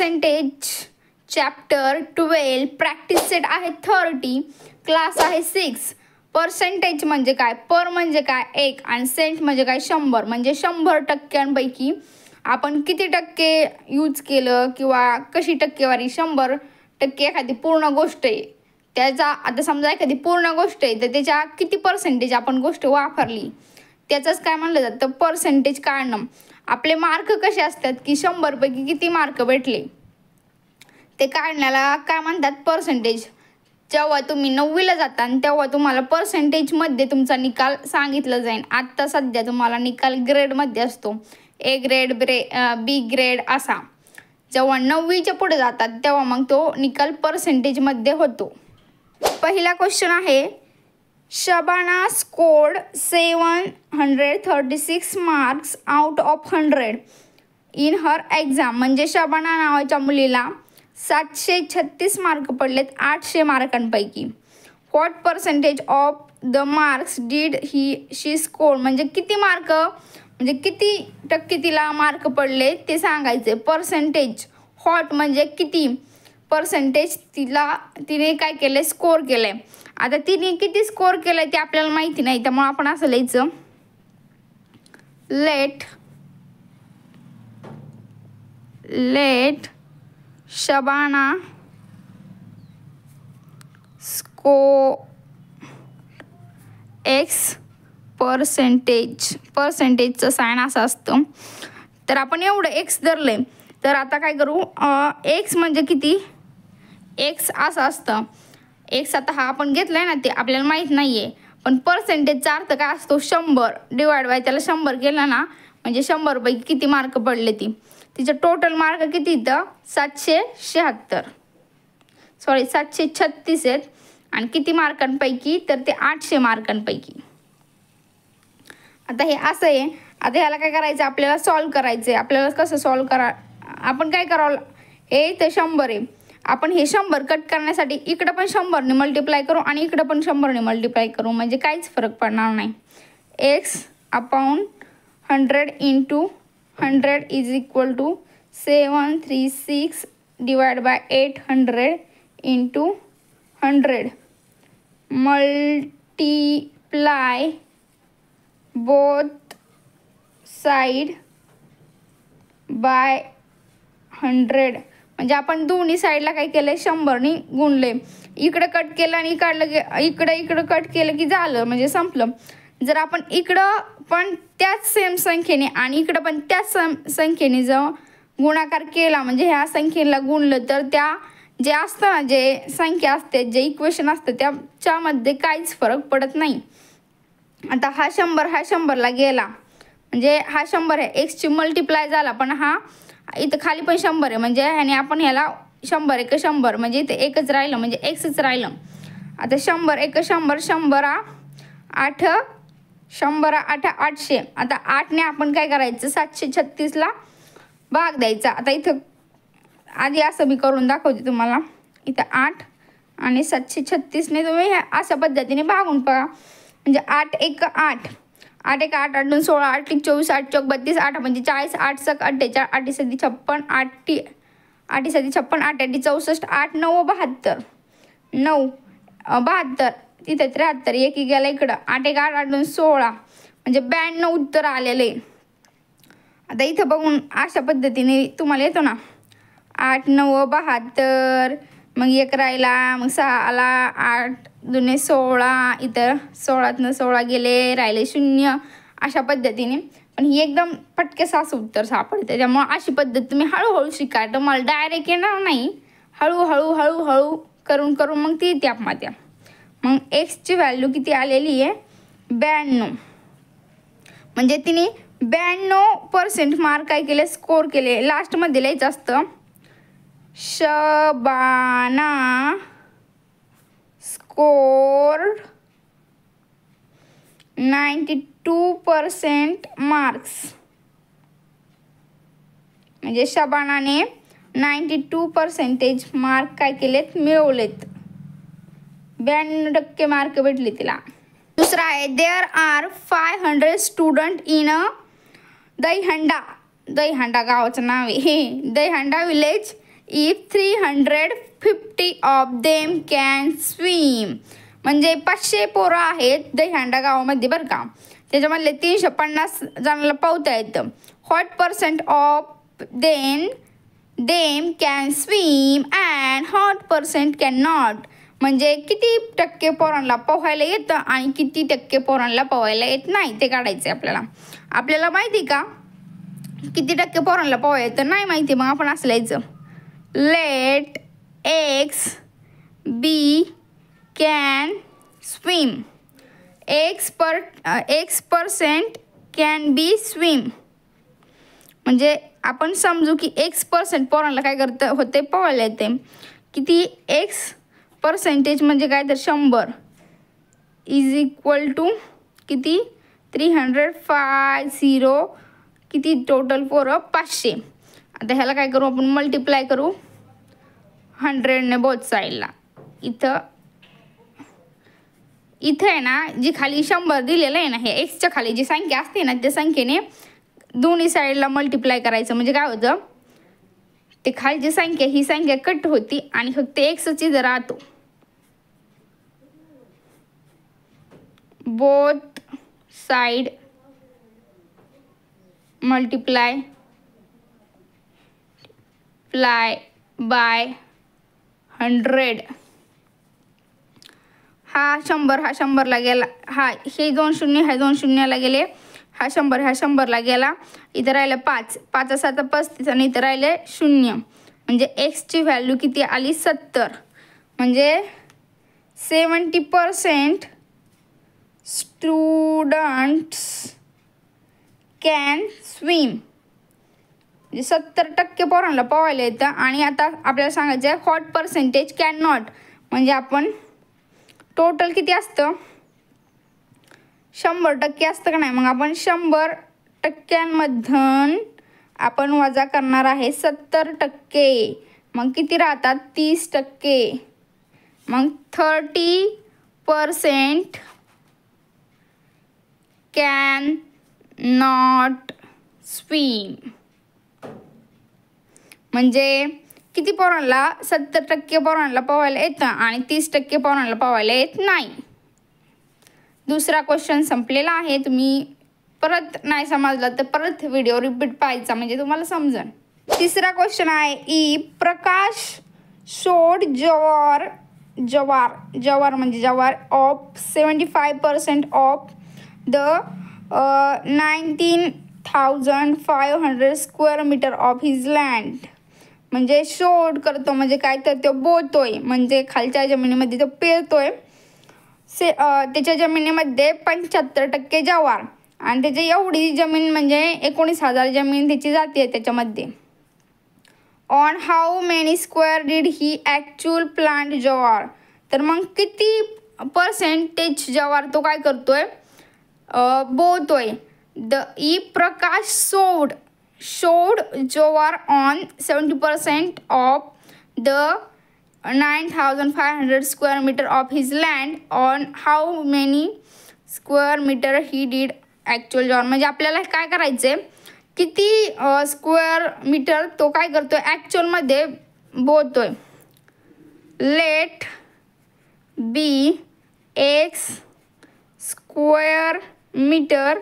Percentage chapter 12 practice set आहे 30 class आहे 6. Percentage म्हणजे काय, पर म्हणजे काय 1 आणि सेंट म्हणजे काय 100. म्हणजे 100% आपण किती टक्के यूज केलं किंवा कशी टक्केवारी. 100% एखादी पूर्ण गोष्ट आहे त्याचा, आता समजा एखादी पूर्ण गोष्ट आहे तर त्याच्या किती पर्सेंटेज आपण गोष्ट वापरली त्याचंच काय म्हणलं जातं पर्सेंटेज काढणं. आपले मार्क कसे असतात की 100पैकी किती मार्क भेटले ते काढण्याला काय म्हणतात पर्सेंटेज. जेव्हा तुम्ही 9वीला जाता तेव्हा तुम्हाला पर्सेंटेजमध्ये तुमचा निकाल सांगितलं जाईल. आत्ता सध्या तुम्हाला निकाल ग्रेडमध्ये असतो, ए ग्रेड बी ग्रेड असा. जेव्हा 9वीच्या पुढे जातात तेव्हा मग तो निकाल पर्सेंटेजमध्ये होतो. पहिला क्वेश्चन आहे, Shabana scored 736 marks out of 100 in her exam. म्हणजे शबाना नावाच्या मुलीला 736 मार्क पडलेत 800 मार्कांपैकी. What percentage of the marks did she score. म्हणजे किती मार्क, म्हणजे किती टक्के तिला मार्क पडले ते सांगायचे. पर्सेंटेज व्हॉट म्हणजे किती पर्सेंटेज तिने काय केलं स्कोर केलं आहे. आता तिने किती स्कोर केलं आहे ते आपल्याला माहिती नाही, त्यामुळे आपण असं लिहायचं लेट शबाना एक्स पर्सेंटेजचं साइन असं असतं. तर आपण एवढं एक्स धरले तर आता काय करू, एक्स म्हणजे किती, एक्स असं असतं. एक्स आता हा आपण घेतला आहे ना ते आपल्याला माहीत नाही आहे, पण पर्सेंटेजचा अर्थ काय असतो 100 डिवाइड बाय त्याला 100 केलं ना म्हणजे 100पैकी किती मार्क पडले तिचं टोटल मार्क किती इथं 736 आहेत. आणि किती मार्कांपैकी तर ते 800 मार्कांपैकी. आता हे असं आहे. आता ह्याला काय करायचं आपल्याला सॉल्व करायचं आहे. आपल्याला कसं सॉल्व आपण काय करावं, हे इथं 100 आहे. आपण हे 100 कट करण्यासाठी इकडं पण 100ने मल्टिप्लाय करू आणि इकडं पण 100ने मल्टिप्लाय करू म्हणजे काहीच फरक पडणार नाही. X upon 100 into 100 is equal to 736 divide by 800 into 100 multiply both side by 100. म्हणजे आपण दोन्ही साईडला काय केलं 100ने गुणले. इकडं कट केलं आणि इकडं कट केलं की झालं म्हणजे संपलं. जर आपण इकडं पण त्याच सेम संख्येने आणि इकडं पण त्याच संख्येने जर गुणाकार केला म्हणजे ह्या संख्येला गुणलं तर त्या जे असतं ना जे संख्या असते जे इक्वेशन असतं त्याच्यामध्ये काहीच फरक पडत नाही. आता हा 100ला गेला म्हणजे हा 100 आहे एक्सची मल्टिप्लाय झाला, पण हा इथं खाली पण 100 आहे म्हणजे ह्याने आपण ह्याला 100 एक 100 म्हणजे इथं एकच राहिलं म्हणजे एक्सच राहिलं. आता 100 एक 100 100 8 800. आता 8ने आपण काय करायचं 736ला भाग द्यायचा. आता इथं आधी असं मी करून दाखवते तुम्हाला. इथं 8 आणि 736ने तुम्ही अशा पद्धतीने भागून पहा. म्हणजे 8 एक 8 8 एक 8 8 2 16 8 1 24 8 चौक 32 8 म्हणजे 40 8 सक 48 8 सदी 56 8 सदी 56 8 8 64 8 9 72 9 72 तिथे 73 एक गेला इकडं 8 एक 8 8 2 16 म्हणजे 92 उत्तर आलेले. आता इथं बघून अशा पद्धतीने तुम्हाला येतो ना 8 9 72 मग एक राहिला मग 6 आला 8 2 16 इथं 16तनं 16 गेले राहिले 0 अशा पद्धतीने. पण ही एकदम पटकेस असं उत्तर सापडते. त्यामुळे अशी पद्धत तुम्ही हळूहळू शिकाय. तुम्हाला डायरेक्ट येणार नाही, हळूहळू करून मग ती येते आपल्या. मग एक्सची व्हॅल्यू किती आलेली आहे 92. म्हणजे तिने 92% मार्क काय केले स्कोर केले. लास्टमध्ये लिहायचं असतं शबाना स्कोर्ड 92% मार्क्स. म्हणजे शबानाने 92% मार्क काय केलेत मिळवलेत. 92% मार्क भेटले तिला. दुसरा आहे there are 500 student in Dahihanda गावाचं नाव आहे हे. Dahihanda village if 350 of them can swim. म्हणजे 500 पोरं आहेत दहीहंडा गावामध्ये बरं का, त्याच्यामधले 350 जणांना पोहता येतं. What percent of them can swim and what percent can not. म्हणजे किती टक्के पोरांना पोहायला येतं आणि किती टक्के पोरांना पोहायला येत नाही ते काढायचं आपल्याला. आपल्याला माहिती का किती टक्के पोरांना पोहायला येतं? नाही माहिती. मग आपण असं लिहायचं, let x be can swim, X% can be swim. म्हणजे आपण समजू की X% पोरांना काय करतं होते पोहायला येते. किती X% म्हणजे काय तर 100 इज इक्वल टू किती 350 किती टोटल पोरं 500. आता ह्याला काय करू आपण मल्टिप्लाय करू 100ने बोथ साईडला. इथं आहे ना जी खाली 100 दिलेलं आहे ना, हे एक्सच्या खाली जी संख्या असते ना त्या संख्येने दोन्ही साईडला मल्टिप्लाय करायचं. म्हणजे काय होतं ते खालची संख्या ही संख्या कट होती आणि फक्त एक्सच इथं राहतो. Both side multiply by 100. हा 100ला गेला, हा हे 2 शून्य ह्या 2 शून्याला गेले, हा 100 ह्या 100ला गेला. इथं राहिलं 5, 5 7 35 आणि इथं राहिले 0. म्हणजे एक्सची व्हॅल्यू किती आली 70. म्हणजे 70% स्टुडंट्स कॅन स्विम. म्हणजे 70% पोरांना पोहायला येतं. आणि आता आपल्याला सांगायचं आहे व्हॉट पर्सेंटेज कॅन नॉट. म्हणजे आपण टोटल किती असतं 100% असतं का नाही. मग आपण 100%मधून आपण वजा करणार आहे 70%. मग किती राहतात 30%. मग 30% कॅन नॉट स्विम. म्हणजे किती पोरांना 70% पोरांना पोहायला येतं आणि 30% पोरांना पोहायला येत नाही. दुसरा क्वेश्चन संपलेला आहे. तुम्ही परत नाही समजला तर परत व्हिडिओ रिपीट पाहायचा म्हणजे तुम्हाला समजेल. तिसरा क्वेश्चन आहे ई प्रकाश शोड जवार म्हणजे jowar of 75% of the 19,500 square metre of his land. म्हणजे शोड करतो म्हणजे काय तर तो बोलतोय म्हणजे खालच्या जमिनीमध्ये तो पेरतोय. त्याच्या जमिनीमध्ये 75% जवार आणि त्याची एवढी जमीन म्हणजे 19,000 जमीन त्याची जाते त्याच्यामध्ये. On how many square did he actual plant जवार. तर मग किती पर्सेंटेज जवार तो काय करतोय बोलतोय. The E Prakash showed jowar on 70% of the 9,500 square meter of his land. On how many square meter he did actual jowar. म्हणजे आपल्याला काय करायचंय किती स्क्वेअर मीटर तो काय करतोय ॲक्च्युअलमध्ये बोलतोय. लेट बी एक्स स्क्वेअर मीटर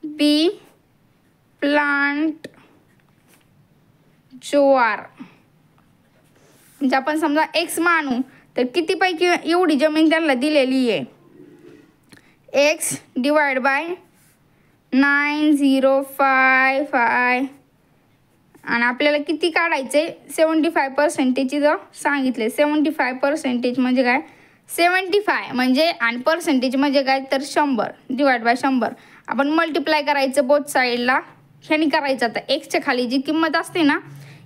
बी प्लांट जोवार. म्हणजे आपण समजा एक्स मानू तर किती पैकी एवढी जमीन त्यांना दिलेली आहे एक्स डिवाइड बाय 9055 आणि आपल्याला किती काढायचे 75% जर सांगितले. 75% म्हणजे काय 75 म्हणजे आणि पर्सेंटेज म्हणजे काय तर 100 डिवाइड बाय 100. आपण मल्टिप्लाय करायचं बोथ साईडला. ह्यानी करायचं. आता एक्सच्या खाली जी किंमत असते ना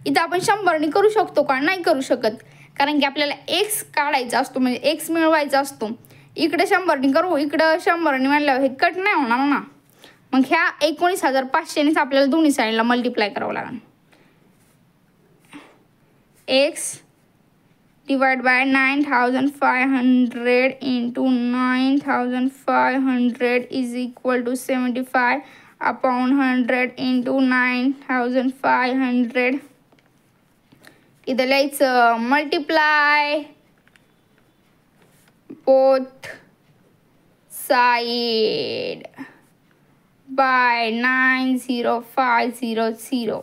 इथं आपण 100ने करू शकतो का नाही करू शकत कारण की आपल्याला एक्स काढायचा असतो म्हणजे एक्स मिळवायचा असतो. इकडे 100ने करू इकडं 100ने म्हणल्यावर हे कट नाही होणार ना. मग ह्या 19,500नेच आपल्याला दोन्ही साईडला मल्टिप्लाय करावं लागेल. X divide by 9,500 into 9,500 is equal to 75 upon 100 into 9,500. इथं लिहायचं मल्टिप्लाय बोथ साइड बाय 90500.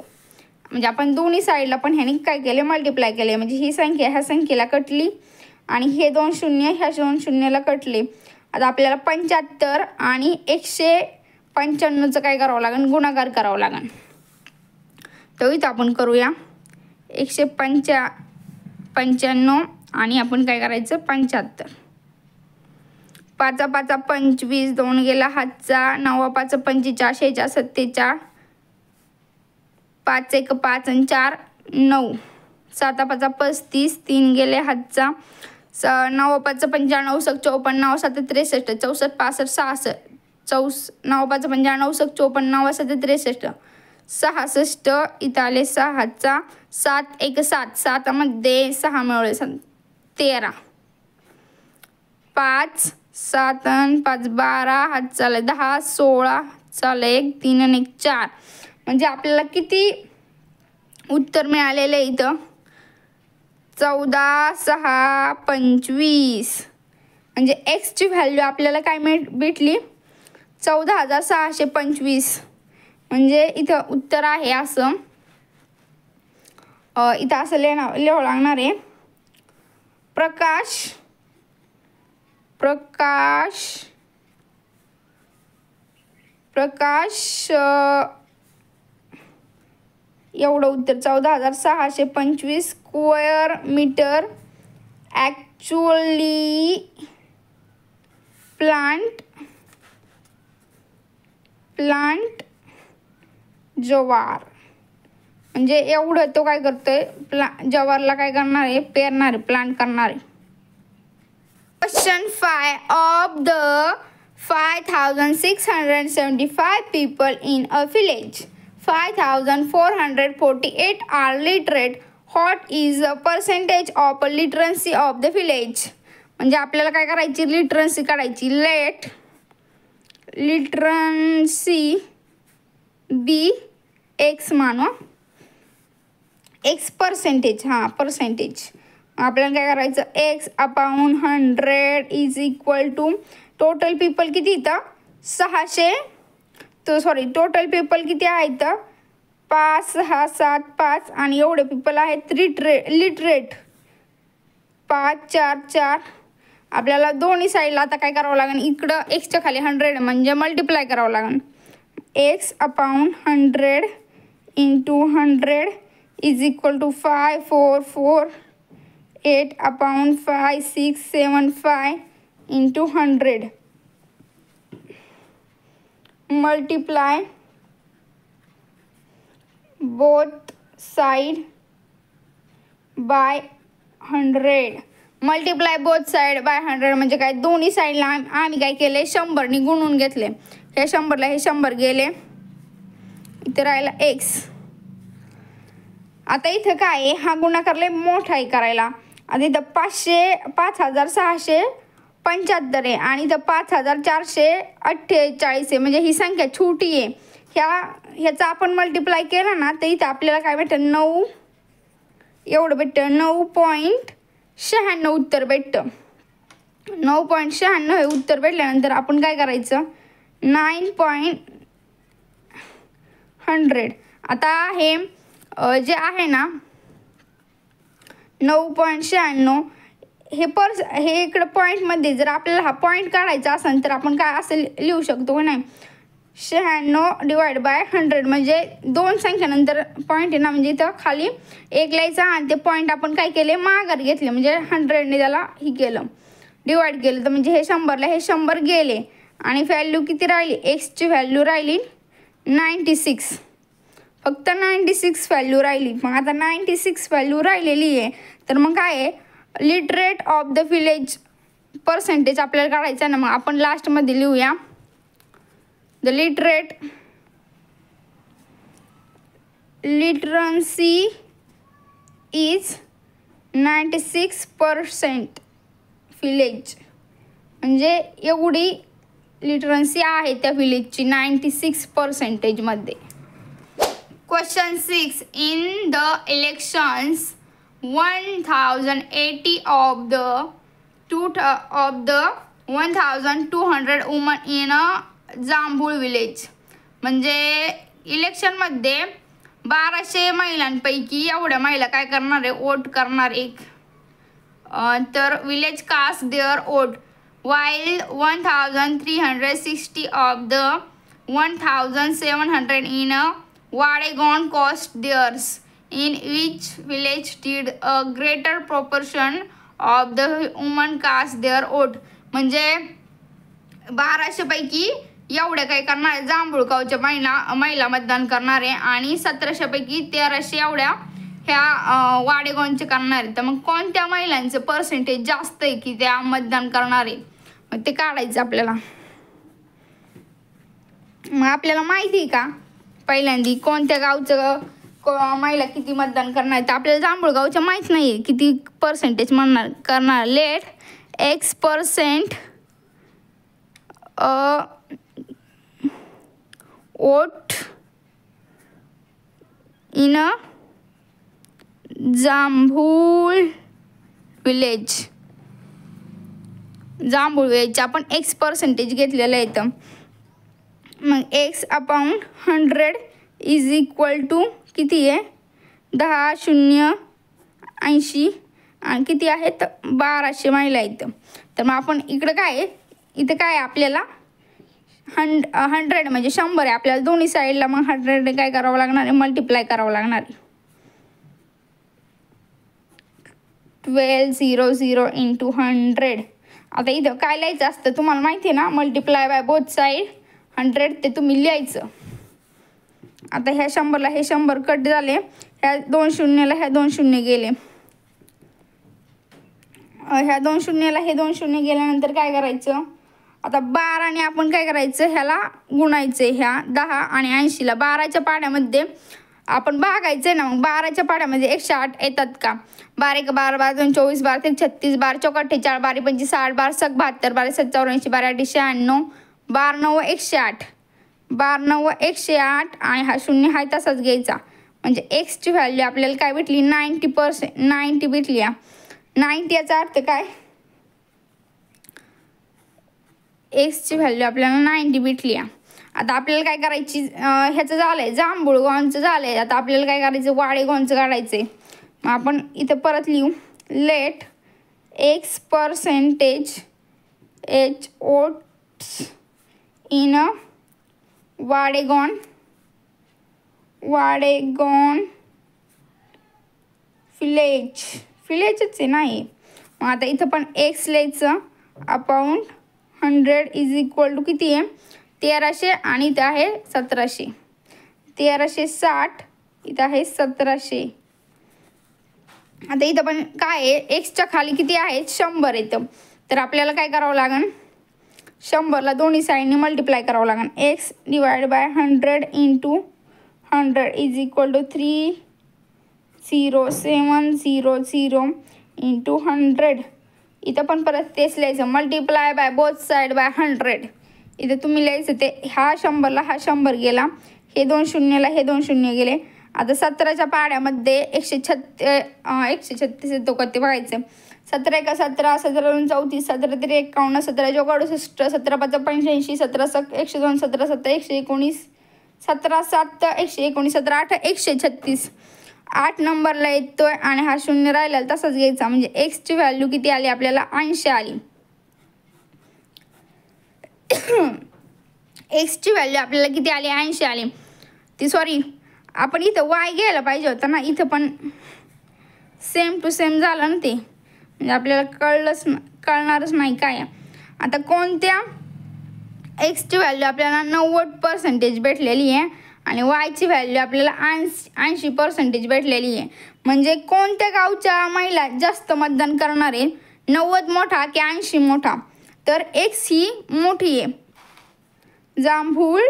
म्हणजे आपण दोन्ही साईडला पण ह्याने काय केले, मल्टिप्लाय केले. म्हणजे ही संख्या ह्या संख्येला कटली आणि हे 2 शून्य ह्या 2 शून्याला कटले. आता आपल्याला 75 आणि 195चं काय करावं लागेल, गुणाकार करावं लागेल. तर इथं आपण करूया 195 आणि आपण काय करायचं 75. 5 5 25, 2 गेला हातचा, 9 5 45, 46 47, 5 1 5 आणि 4 9, 7 5 35, 3 गेले हातचा, 9 5 95, 54, 9 7 63, 64 65 66, 9 5 95, 9 54, 9 7 63, 66, इथं आले 6 हातचा, 7 1 7, 7 मध्ये 6 मिळवले 13, 5 7 5 12, हात चाले 10, 16 चाले 1 3 आणि 1 4. म्हणजे आपल्याला किती उत्तर मिळालेलं आहे इथं 14 6 25. म्हणजे एक्सची व्हॅल्यू आपल्याला काय भेटली 14,625. म्हणजे इथं उत्तर आहे असं. इथं असं लिहावं लागणार आहे प्रकाश एवढं उत्तर 14,625 स्क्वेअर मीटर ॲक्च्युअली प्लांट जवार. म्हणजे एवढं तो काय करतोय जवारला काय करणार आहे, पेरणार आहे, प्लांट करणार आहे. Question 5. Of the 5,675 people in a village, 5,448 are literate. What is the percentage of literacy of the village? म्हणजे आपल्याला काय करायची, लिटरन्सी काढायची. लिटरन्सी बी एक्स मानू, एक्स पर्सेंटेज, पर्सेंटेज. आपल्याला काय करायचं x upon 100 is equal to total people किती इथं 600. टोटल पीपल किती आहेत 5 6 7 5 आणि एवढे पीपल आहेत लिटरेट 5 4 4. आपल्याला दोन्ही साईडला आता काय करावं लागेल, इकडं एक्सच्या खाली 100 म्हणजे मल्टिप्लाय करावं लागेल. X upon 100 into 100 is equal to 5 4 4 8 upon 5 6 7 5 into 100 multiply both side by 100. Multiply both side by 100 म्हणजे काय, दोन्ही साईडला आम्ही काय केले 100 गुणून घेतले. हे 100ला हे 100 गेले, इथं राहिला एक्स. आता इथं काय आहे, हा गुणाकार लय मोठा आहे करायला. आता इथं 5,675 आहे आणि इथं 5,448 आहे. म्हणजे ही संख्या छोटी आहे. ह्याचा आपण मल्टिप्लाय केला ना तर इथं आपल्याला काय भेटतं 9 एवढं भेटतं, 9.96 उत्तर भेटतं. 9.96 हे उत्तर भेटल्यानंतर आपण काय करायचं 9.100. आता हे जे आहे ना 9.96 हे इकडं पॉईंटमध्ये जर आपल्याला हा पॉईंट काढायचा असेल तर आपण काय असं लिहू शकतो का नाही 96 डिवाइड बाय 100. म्हणजे दोन संख्यानंतर पॉईंट आहे ना, म्हणजे इथं खाली एक लिहायचा आणि ते पॉईंट आपण काय केले माघार घेतले. म्हणजे 100ने त्याला ही केलं डिवाइड केलं तर म्हणजे हे 100ला हे 100 गेले आणि व्हॅल्यू किती राहिली, एक्सची व्हॅल्यू राहिली 96. फक्त 96 व्हॅल्यू राहिली. मग आता 96 व्हॅल्यू राहिलेली आहे तर मग काय आहे literate of the village percentage आपल्याला काढायचं आहे ना. मग आपण लास्टमध्ये लिहूया द लिटरन्सी इज 96% विलेज. म्हणजे एवढी लिटरन्सी आहे त्या विलेजची 96%मध्ये. Question 6. In the elections 1080 of the 1200 women in a जांभूळ विलेज. म्हणजे इलेक्शनमध्ये 1200 महिलांपैकी एवढ्या महिला काय करणार आहे, वोट करणार एक. तर village caste their vote while 1360 of the 1700 in a Wadegon cost theirs, in which village did a greater proportion of the women cast their vote. म्हणजे 1200 पैकी एवढ्या काय करणार आहे, जांभूळगावच्या महिला मतदान करणार आहे आणि 1700 पैकी 1300 एवढ्या ह्या वाडेगावचे करणार आहे. तर मग कोणत्या महिलांचं पर्सेंटेज जास्त आहे की त्या मतदान करणार आहे, मग ते काढायचं आपल्याला. मग आपल्याला माहिती आहे का पहिल्यांदा कोणत्या गावचं महिला किती मतदान करणार आहे. तर आपल्याला जांभूळगावच्या माहीत नाही आहे किती पर्सेंटेज करणार. लेट X% वोट इन अ जांभूळ विलेज. जांभूळ विलेजचं आपण X% घेतलेलं आहे. तर मग X/100 इज इक्वल टू किती आहे, 10 0 80 आणि किती आहेत 1200 महिला आहेत. तर मग आपण इकडं काय आहे, इथं काय आहे आपल्याला 100 म्हणजे 100 आहे. आपल्याला दोन्ही साईडला मग 100 काय करावं लागणार आहे, मल्टिप्लाय करावं लागणार आहे. 1200 इंटू 100. आता इथं काय लिहायचं असतं तुम्हाला माहिती आहे ना, मल्टिप्लाय बाय बोथ साईड 100 ते तुम्ही लिहायचं. आता ह्या 100ला हे 100 कट झाले, ह्या 2 शून्यला ह्या 2 शून्य गेले, ह्या 2 शून्यला हे 2 शून्य गेल्यानंतर काय करायचं, आता 12ने आपण काय करायचं, ह्याला गुणायचं ह्या 10 आणि 80ला. 12च्या पाड्यामध्ये आपण भागायचं आहे ना, मग 12च्या पाड्यामध्ये 108 येतात का. 12 1 12 12 2 24 12 3 36 12 4 48 12 5 60 12 7 72 12 7 84 12 8 96 12 9 108 12 9 108 आणि हा शून्य हा तसाच घ्यायचा. म्हणजे एक्सची व्हॅल्यू आपल्याला काय भेटली, 90 भेटली. 90 याचा अर्थ काय, एक्सची व्हॅल्यू आपल्याला 90 भेटली. आता आपल्याला काय करायची, ह्याचं झालं आहे जांभूळगावचं झालं आहे. आता आपल्याला काय करायचं, वाडेगावचं काढायचं आहे. मग आपण इथं परत लिहू, लेट X% वोट्स इन अ वाडेगॉन विलेजच आहे नाही. मग आता इथं पण X लिहायचं, अपॉन 100 इज इक्वल टू किती आहे 1300 आणि इथं आहे 1700. 1360 इथं आहे 1700. आता इथं पण काय आहे, एक्सच्या खाली किती आहे 100 येतं. तर आपल्याला काय करावं लागेल, 100ला दोन्ही साईडने मल्टिप्लाय करावं लागेल. X divide by 100 into 100 is equal to 30700 into 100. इथं पण परत तेच लिहायचं, multiply by both side by 100. इथं तुम्ही लिहायचं ते ह्या 100ला हा 100 गेला, हे 2 शून्यला हे 2 शून्य गेले. आता 17च्या पाड्यामध्ये 136 येतो का ते बघायचं. 17 1 17 17 2 34 17 3 51 17 4 68 17 5 85 17 6 102 17 7 119 17 7 119 17 8 136. 8 नंबरला येतोय आणि हा शून्य राहिला तसाच घ्यायचा. म्हणजे एक्सची व्हॅल्यू किती आली आपल्याला 80 आली. एक्सची व्हॅल्यू आपल्याला किती आली 80 आली. ती सॉरी आपण इथं वाय घ्यायला पाहिजे होतं ना, इथं पण सेम टू सेम झालं ना ते, म्हणजे आपल्याला कळणारच नाही काय. आता कोणत्या एक्सची व्हॅल्यू आपल्याला 90% भेटलेली आहे आणि वायची व्हॅल्यू आपल्याला 80% भेटलेली आहे. म्हणजे कोणत्या गावच्या महिला जास्त मतदान करणार आहे, 90 मोठा की 80 मोठा. तर एक्स ही मोठी आहे. जांभूळ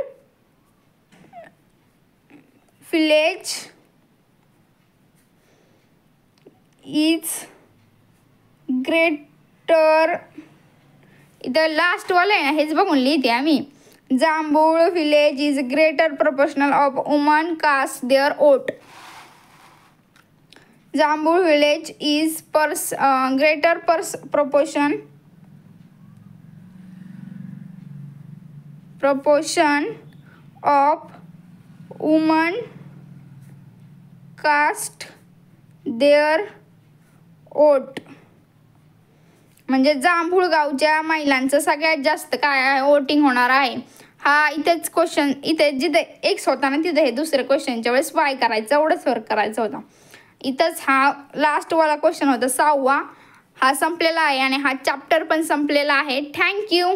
विलेज इज ग्रेटर. इथं लास्टवालं आहे ना, हेच बघून लिहिते आम्ही. Jambhul village is greater proportional of women cast their vote. Jambhul village is greater proportion of women cast their vote. म्हणजे जांभूळ गावच्या महिलांचं सगळ्यात जास्त काय वोटिंग होणार आहे. हा इथेच क्वेश्चन, इथे जिथे एक्स होता ना तिथे हे दुसऱ्या क्वेश्चनच्या वेळेस वाय करायचं, एवढंच फरक करायचा होता. इथंच हा लास्टवाला क्वेश्चन होता 6वा. हा संपलेला आहे आणि हा चॅप्टर पण संपलेला आहे. थँक्यू.